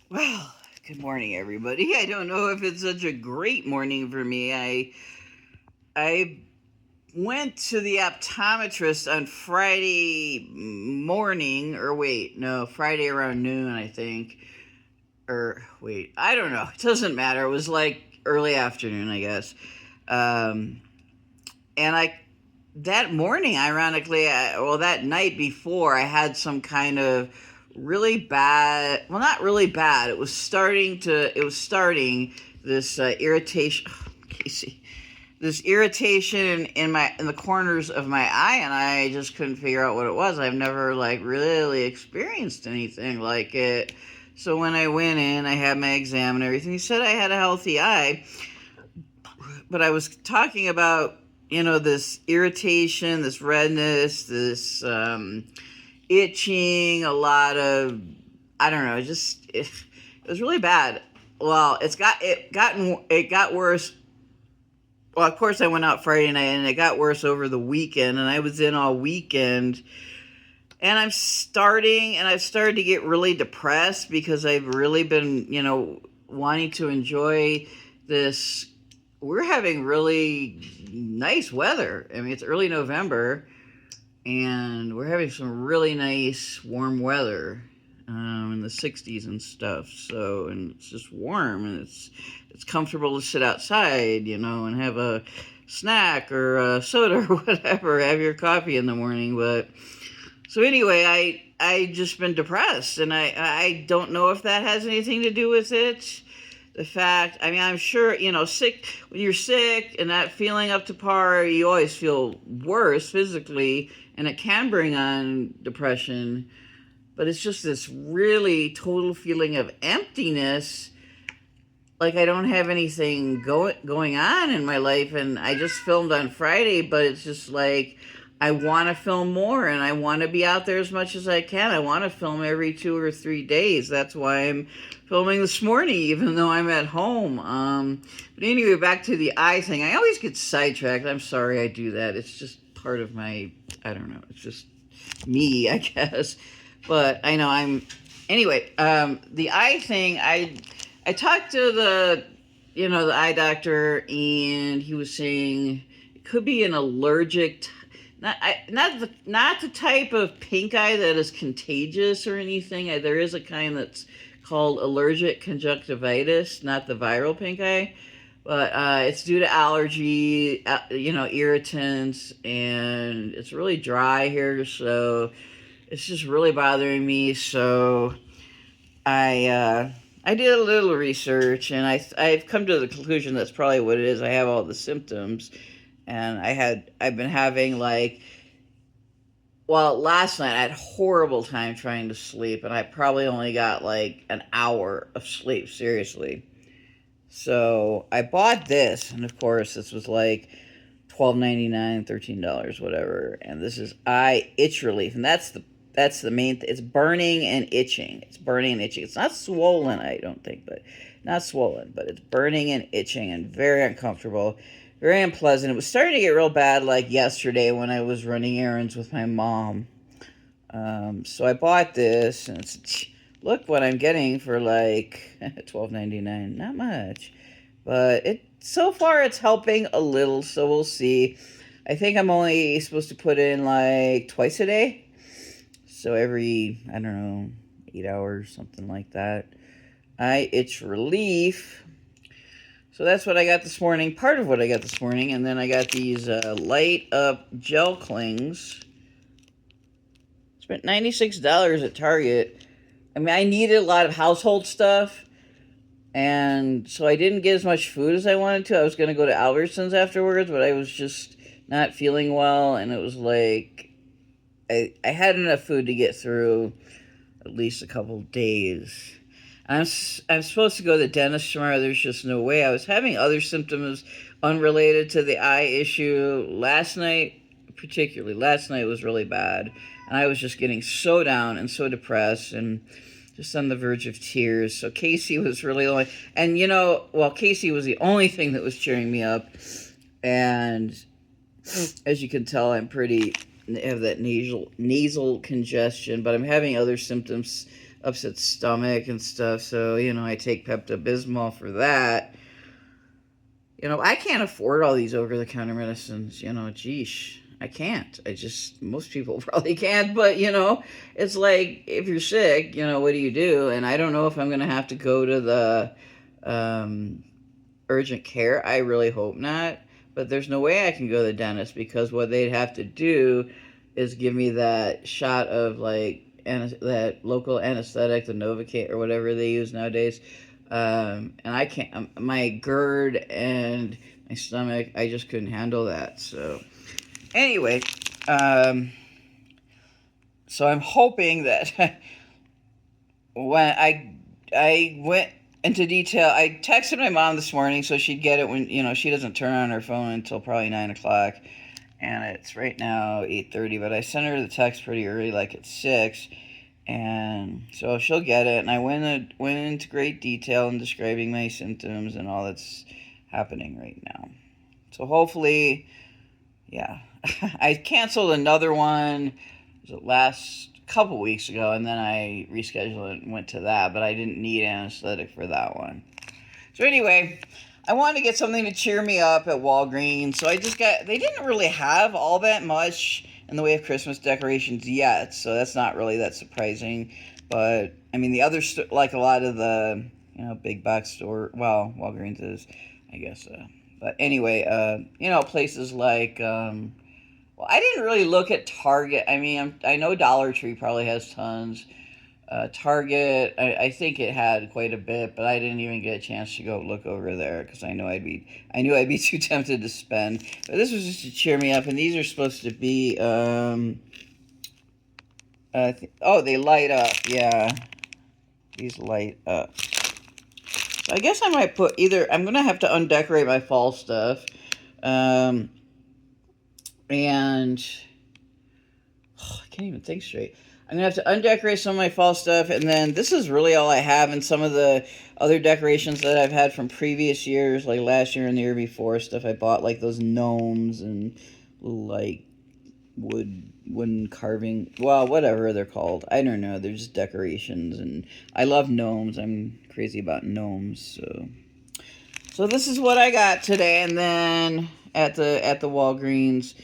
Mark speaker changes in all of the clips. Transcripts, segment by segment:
Speaker 1: Well, good morning, everybody. I don't know if it's such a great morning for me. I went to the optometrist on Friday morning, or wait, no, Friday around noon, I think. Or wait, I don't know. It doesn't matter. It was like early afternoon, I guess. Um, and I that morning, ironically, that night before, I had some kind of really bad. Well, not really bad. It was starting this irritation. Casey, this irritation in the corners of my eye, and I just couldn't figure out what it was. I've never like really experienced anything like it. So when I went in, I had my exam and everything. He said I had a healthy eye, but I was talking about, this irritation, this redness, this itching, a lot of, I don't know, it was really bad. Well, it got worse. Well, of course, I went out Friday night, and it got worse over the weekend, and I was in all weekend. And I've started to get really depressed because I've really been, wanting to enjoy this. We're having really nice weather. I mean, it's early November, and we're having some really nice warm weather, in the 60s and stuff. So, and it's just warm, and it's comfortable to sit outside, and have a snack or a soda or whatever, have your coffee in the morning. But so anyway, I just been depressed, and I don't know if that has anything to do with it. The fact, I mean, I'm sure, sick, when you're sick and not feeling up to par, you always feel worse physically, and it can bring on depression. But it's just this really total feeling of emptiness, like I don't have anything going on in my life. And I just filmed on Friday, but it's just like I want to film more, and I want to be out there as much as I can. I want to film every 2 or 3 days. That's why I'm filming this morning, even though I'm at home. But anyway, back to the eye thing. I always get sidetracked. I'm sorry I do that. It's just part of my, I don't know. It's just me, I guess. But I know anyway, the eye thing, I talked to the eye doctor, and he was saying it could be an allergic, not the type of pink eye that is contagious or anything. There is a kind that's called allergic conjunctivitis, not the viral pink eye, but it's due to allergy, irritants, and it's really dry here, so it's just really bothering me. So I did a little research, and I've come to the conclusion that's probably what it is. I have all the symptoms, and I've been having last night I had a horrible time trying to sleep, and I probably only got like an hour of sleep, seriously. So I bought this, and of course this was like $12.99, $13, whatever. And this is eye itch relief, and that's the main thing. It's burning and itching. It's burning and itching. It's not swollen, I don't think, but not swollen, but it's burning and itching and very uncomfortable, very unpleasant. It was starting to get real bad like yesterday when I was running errands with my mom. So I bought this, and look what I'm getting for like $12.99. Not much, but so far it's helping a little. So we'll see. I think I'm only supposed to put in like twice a day, so every, I don't know, 8 hours, something like that. Eye itch relief. So that's what I got this morning, part of what I got this morning. And then I got these light up gel clings. Spent $96 at Target. I mean, I needed a lot of household stuff, and so I didn't get as much food as I wanted to. I was going to go to Albertsons afterwards, but I was just not feeling well, and it was like I had enough food to get through at least a couple days. I'm supposed to go to the dentist tomorrow. There's just no way. I was having other symptoms unrelated to the eye issue last night. Particularly last night was really bad, and I was just getting so down and so depressed and just on the verge of tears. So Casey was really only, and Casey was the only thing that was cheering me up. And as you can tell, I have that nasal congestion, but I'm having other symptoms upset stomach and stuff. So, I take Pepto-Bismol for that. I can't afford all these over-the-counter medicines. Geesh. I can't. Most people probably can't, but, it's like, if you're sick, what do you do? And I don't know if I'm going to have to go to the urgent care. I really hope not. But there's no way I can go to the dentist, because what they'd have to do is give me that shot of, like, that local anesthetic, the Novocaine or whatever they use nowadays. And I can't, my GERD and my stomach, I just couldn't handle that. So anyway, so I'm hoping that when I went into detail, I texted my mom this morning so she'd get it when, she doesn't turn on her phone until probably 9 o'clock. And it's right now 8:30, but I sent her the text pretty early, like at 6. And so she'll get it. And I went into great detail in describing my symptoms and all that's happening right now. So hopefully, yeah. I canceled another one last couple weeks ago, and then I rescheduled it and went to that, but I didn't need anesthetic for that one. So anyway, I wanted to get something to cheer me up at Walgreens, so they didn't really have all that much in the way of Christmas decorations yet, so that's not really that surprising. But, I mean, the other, like a lot of the, big box store, well, Walgreens is, I guess, but anyway, places like, well, I didn't really look at Target. I mean, I know Dollar Tree probably has tons. Target, I think it had quite a bit, but I didn't even get a chance to go look over there because I knew I'd be too tempted to spend. But this was just to cheer me up, and these are supposed to be, they light up, yeah. These light up. So I guess I might put I'm going to have to undecorate my fall stuff. And I can't even think straight. I'm going to have to undecorate some of my fall stuff, and then this is really all I have, and some of the other decorations that I've had from previous years, like last year and the year before, stuff I bought, like those gnomes and like wooden carving, well, whatever they're called. I don't know. They're just decorations, and I love gnomes. I'm crazy about gnomes, so this is what I got today, and then at the Walgreens,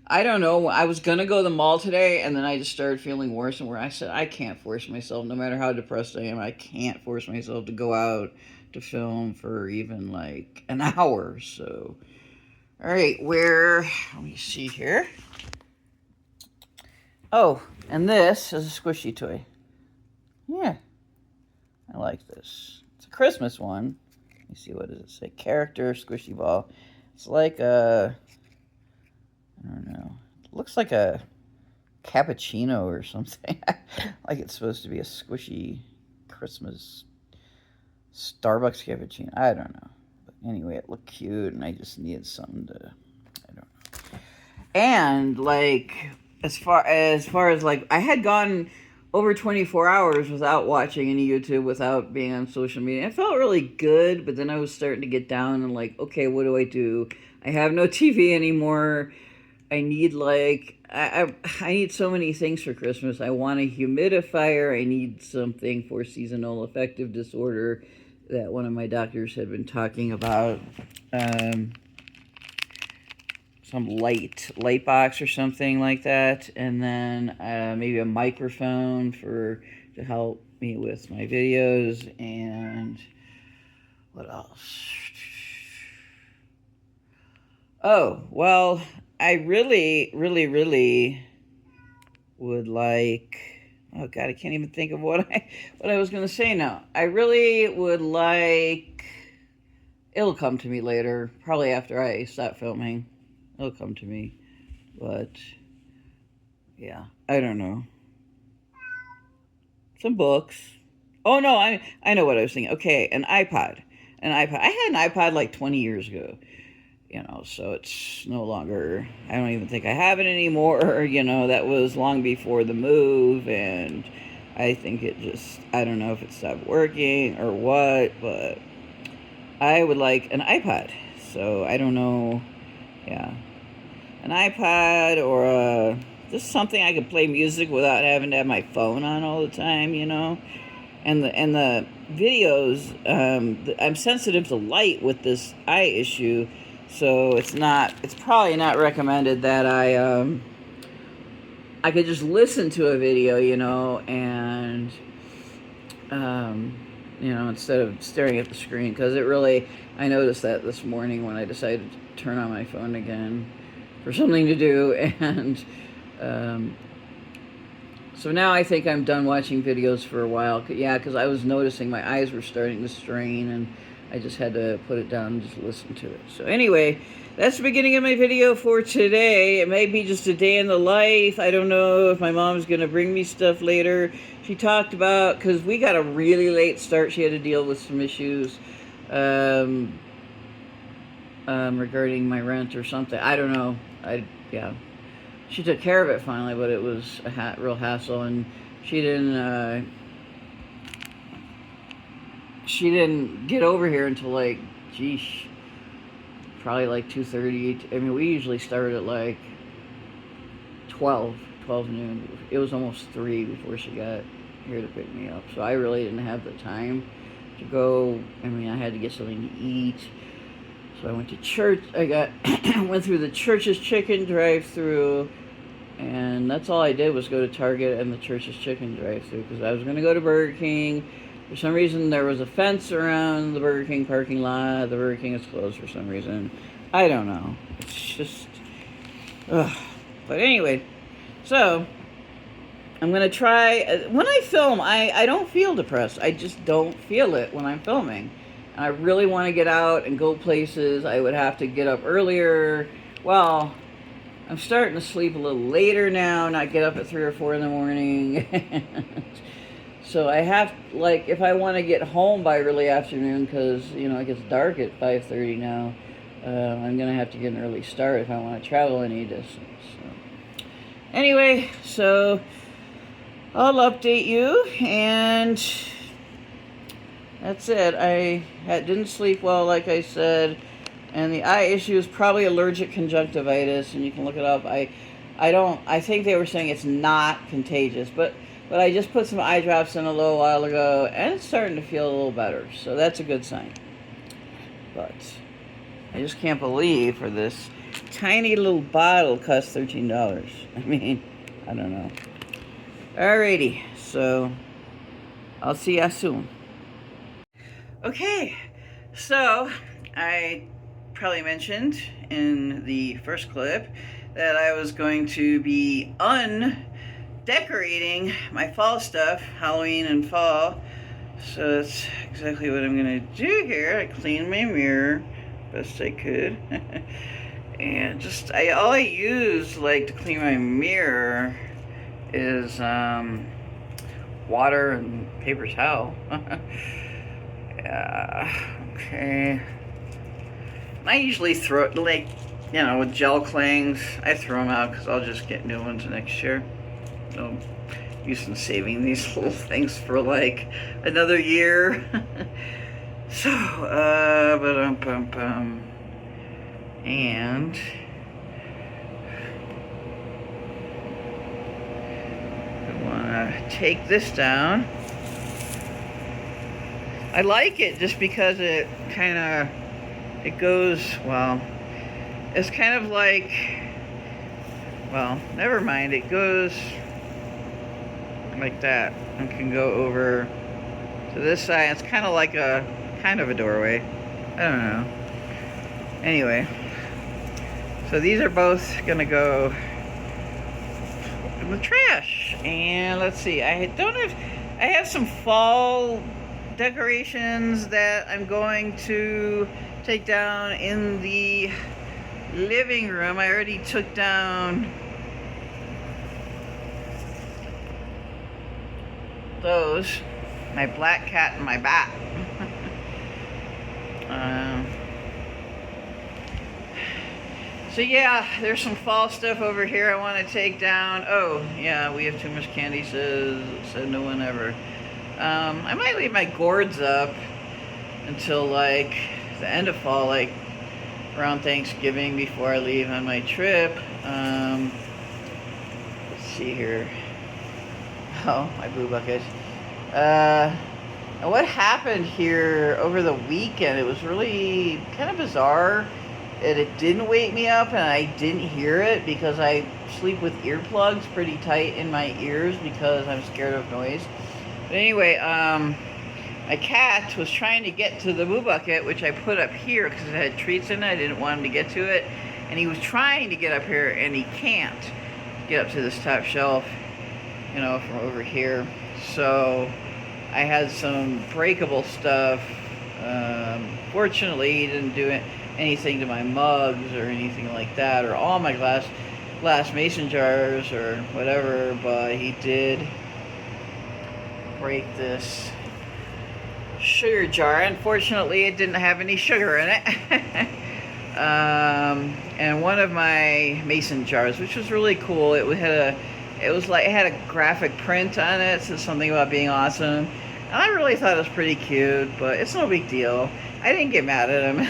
Speaker 1: I don't know. I was going to go to the mall today, and then I just started feeling worse, and where I said, I can't force myself, no matter how depressed I am, I can't force myself to go out to film for even like an hour. So, all right, let me see here. Oh, and this is a squishy toy. Yeah, I like this. It's a Christmas one. Let me see, what does it say? Character squishy ball. It's like I don't know. It looks like a cappuccino or something. Like it's supposed to be a squishy Christmas Starbucks cappuccino. I don't know. But anyway, it looked cute, and I just needed something to, I don't know. And like as far as like, I had gone over 24 hours without watching any YouTube, without being on social media. I felt really good, but then I was starting to get down and like, okay, what do I do? I have no TV anymore. I need I need so many things for Christmas. I want a humidifier. I need something for seasonal affective disorder that one of my doctors had been talking about. Some light box or something like that, and then maybe a microphone to help me with my videos. And what else? Oh, well, I really, really, really would like, oh God, I can't even think of what I was going to say now. I really would like, it'll come to me later, probably after I stop filming. It'll come to me, but yeah, I don't know. Some books. Oh no, I know what I was thinking. Okay, an iPod. I had an iPod like 20 years ago. So it's no longer, I don't even think I have it anymore. That was long before the move, and I think I don't know if it stopped working or what, but I would like an iPod. So I don't know, yeah. An iPod or just something I could play music without having to have my phone on all the time, and the videos, I'm sensitive to light with this eye issue, so it's probably not recommended that I could just listen to a video, and instead of staring at the screen, because I noticed that this morning when I decided to turn on my phone again for something to do, and so now I think I'm done watching videos for a while. Yeah, because I was noticing my eyes were starting to strain, and I just had to put it down and just listen to it. So anyway, that's the beginning of my video for today. It may be just a day in the life. I don't know if my mom's going to bring me stuff later. She talked about, because we got a really late start, she had to deal with some issues regarding my rent or something. I don't know. Yeah. She took care of it finally, but it was a real hassle, and she didn't get over here until like, geesh, probably like 2:30. I mean, we usually start at like 12 noon. It was almost 3 before she got here to pick me up, so I really didn't have the time to go. I mean, I had to get something to eat, so I went to church. Went through the church's chicken drive-through, and that's all I did was go to Target and the church's chicken drive-through, because I was going to go to Burger King. For some reason, there was a fence around the Burger King parking lot. The Burger King is closed for some reason. I don't know. It's just, ugh. But anyway, so I'm going to try. When I film, I don't feel depressed. I just don't feel it when I'm filming. And I really want to get out and go places. I would have to get up earlier. Well, I'm starting to sleep a little later now, not get up at 3 or 4 in the morning. So I have, like, if I want to get home by early afternoon, because, it gets dark at 5:30 now, I'm going to have to get an early start if I want to travel any distance. So. Anyway, so I'll update you, and that's it. I didn't sleep well, like I said, and the eye issue is probably allergic conjunctivitis, and you can look it up. I think they were saying it's not contagious, but I just put some eye drops in a little while ago, and it's starting to feel a little better, so that's a good sign. But I just can't believe for this tiny little bottle costs $13. I mean, I don't know. Alrighty, so I'll see ya soon. Okay, so I probably mentioned in the first clip that I was going to be decorating my fall stuff, Halloween and fall. So that's exactly what I'm gonna do here. I cleaned my mirror best I could. And all I use to clean my mirror is water and paper towel. Yeah, okay. I usually throw it with gel clings. I throw them out because I'll just get new ones next year. No use in saving these little things for another year. So, and I want to take this down. I like it just because it goes, well, it's kind of well, never mind, it goes like that and can go over to this side. It's kind of like a doorway. I don't know. Anyway, so these are both gonna go in the trash. And let's see, I have some fall decorations that I'm going to take down in the living room. I already took down those, my black cat and my bat. So yeah, there's some fall stuff over here I want to take down. Oh yeah, we have too much candy, said no one ever. I might leave my gourds up until the end of fall, around Thanksgiving, before I leave on my trip. Let's see here. Oh, my blue bucket. And what happened here over the weekend, it was really kind of bizarre. And it didn't wake me up and I didn't hear it because I sleep with earplugs pretty tight in my ears because I'm scared of noise. But anyway, my cat was trying to get to the moo bucket, which I put up here because it had treats in it. I didn't want him to get to it. And he was trying to get up here and he can't get up to this top shelf, you know, from over here. So I had some breakable stuff. Fortunately, he didn't do anything to my mugs or anything like that, or all my glass mason jars or whatever, but he did break this sugar jar. Unfortunately, it didn't have any sugar in it. And one of my mason jars, which was really cool, it had a graphic print on it, so something about being awesome. And I really thought it was pretty cute, but it's no big deal. I didn't get mad at him.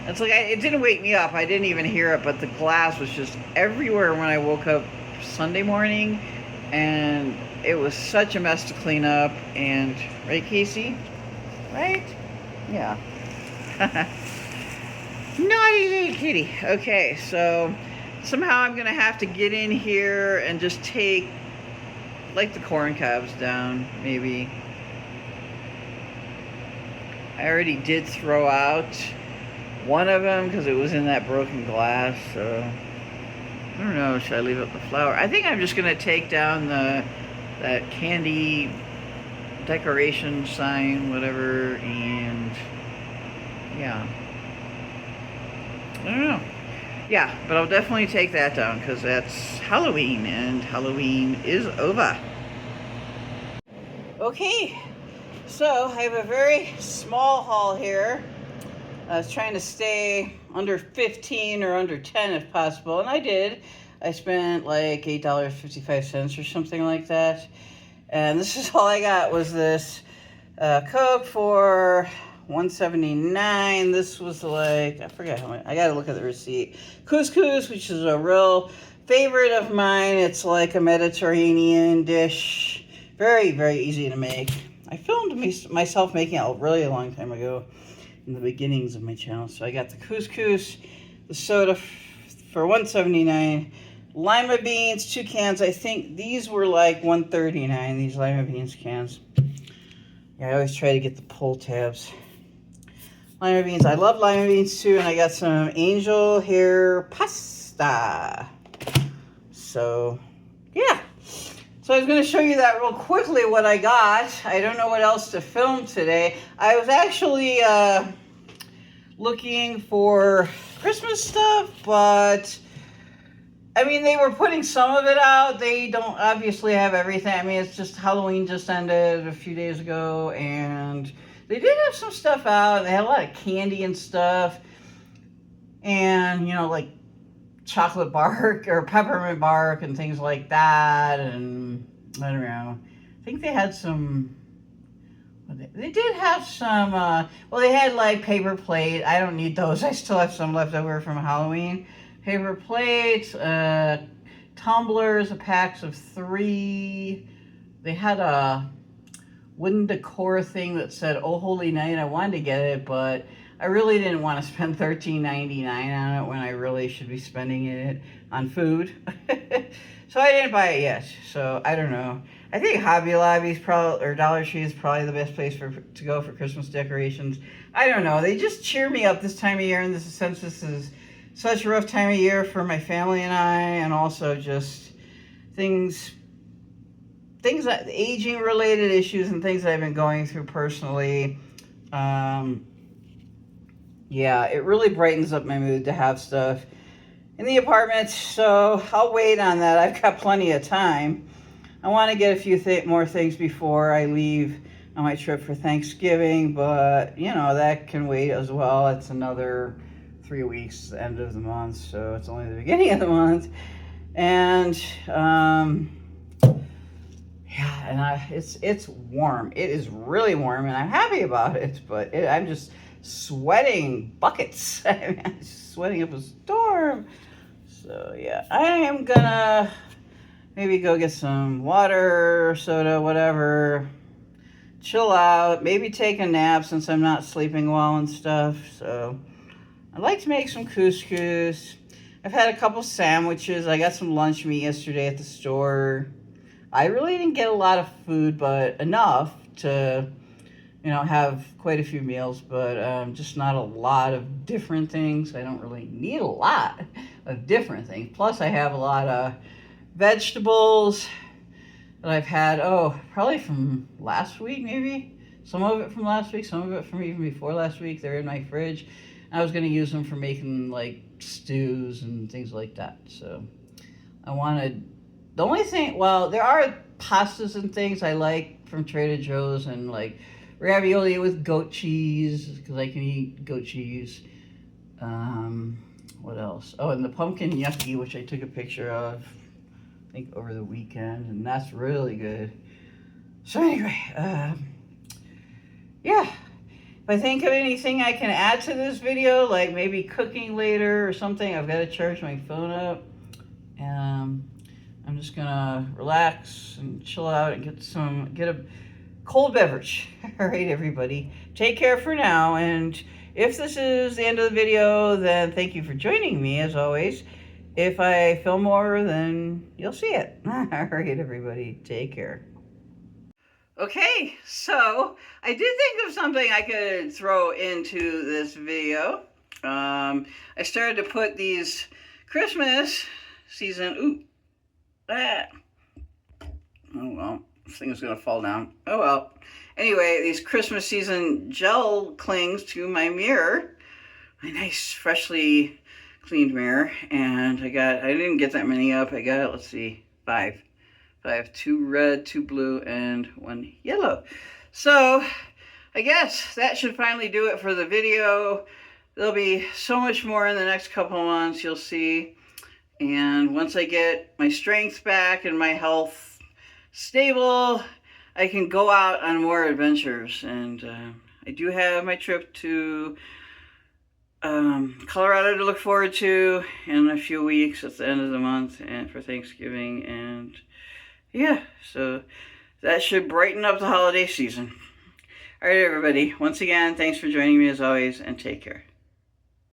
Speaker 1: It's like, it didn't wake me up. I didn't even hear it, but the glass was just everywhere when I woke up Sunday morning. And it was such a mess to clean up. And, right, Casey? Right? Yeah. Naughty little kitty. Okay, so somehow I'm going to have to get in here and just take, like, the corn cobs down, maybe. I already did throw out one of them because it was in that broken glass, so I don't know, should I leave up the flower? I think I'm just going to take down that candy decoration sign, whatever, and yeah. I don't know. Yeah, but I'll definitely take that down because that's Halloween, and Halloween is over. Okay, so I have a very small haul here. I was trying to stay under 15 or under 10 if possible, and I did. I spent like $8.55 or something like that. And this is all I got was this Coke for $1.79. This was like, I forget how much. I gotta look at the receipt. Couscous, which is a real favorite of mine. It's like a Mediterranean dish. Very, very easy to make. I filmed myself making it a really long time ago in the beginnings of my channel. So I got the couscous, the soda for $1.79, lima beans, 2 cans. I think these were like $1.39, these lima beans cans. Yeah, I always try to get the pull tabs. Lima beans, I love lima beans too, and I got some angel hair pasta. So, yeah. So I was going to show you that real quickly, what I got. I don't know what else to film today. I was actually looking for Christmas stuff, but I mean, they were putting some of it out. They don't obviously have everything. I mean, it's just Halloween just ended a few days ago, and they did have some stuff out. They had a lot of candy and stuff, and, you know, like chocolate bark or peppermint bark and things like that, and I don't know. I think they had some, they did have some, well, they had like paper plate. I don't need those. I still have some left over from Halloween. Paper plates, tumblers, packs of 3. They had a wooden decor thing that said, "Oh Holy Night." I wanted to get it, but I really didn't want to spend $13.99 on it when I really should be spending it on food. So I didn't buy it yet. So I don't know. I think Hobby Lobby's probably, or Dollar Tree is probably the best place to go for Christmas decorations. I don't know. They just cheer me up this time of year, and since this is such a rough time of year for my family and I, and also just things that aging related issues and things that I've been going through personally. Yeah, it really brightens up my mood to have stuff in the apartment, so I'll wait on that. I've got plenty of time. I want to get a few more things before I leave on my trip for Thanksgiving, but, you know, that can wait as well. It's another 3 weeks, the end of the month, so it's only the beginning of the month. And, yeah, and it's warm. It is really warm, and I'm happy about it, but I'm just sweating buckets. I'm just sweating up a storm. So yeah, I am gonna maybe go get some water, soda, whatever, chill out, maybe take a nap since I'm not sleeping well and stuff. So I'd like to make some couscous. I've had a couple sandwiches. I got some lunch meat yesterday at the store. I really didn't get a lot of food, but enough to, have quite a few meals, but just not a lot of different things. I don't really need a lot of different things. Plus, I have a lot of vegetables that I've had, probably from last week, maybe. Some of it from last week, some of it from even before last week. They're in my fridge. I was going to use them for making, like, stews and things like that. So I wanted, the only thing, well, there are pastas and things I like from Trader Joe's, and, like, ravioli with goat cheese, because I can eat goat cheese. What else? Oh, and the pumpkin gnocchi, which I took a picture of, I think, over the weekend, and that's really good. So anyway, yeah. If I think of anything I can add to this video, like maybe cooking later or something, I've got to charge my phone up. I'm just gonna relax and chill out and get a cold beverage. All right, everybody. Take care for now. And if this is the end of the video, then thank you for joining me, as always. If I film more, then you'll see it. All right, everybody. Take care. Okay, so I did think of something I could throw into this video. I started to put these Christmas season... Oh well, this thing is going to fall down. Oh well. Anyway, these Christmas season gel clings to my mirror. My nice, freshly cleaned mirror. And I didn't get that many up. I got, let's see, 5. I have 2 red, 2 blue, and 1 yellow. So I guess that should finally do it for the video. There'll be so much more in the next couple of months, you'll see. And once I get my strength back and my health stable, I can go out on more adventures. And I do have my trip to Colorado to look forward to in a few weeks at the end of the month and for Thanksgiving. And yeah, so that should brighten up the holiday season. All right, everybody. Once again, thanks for joining me as always, and take care.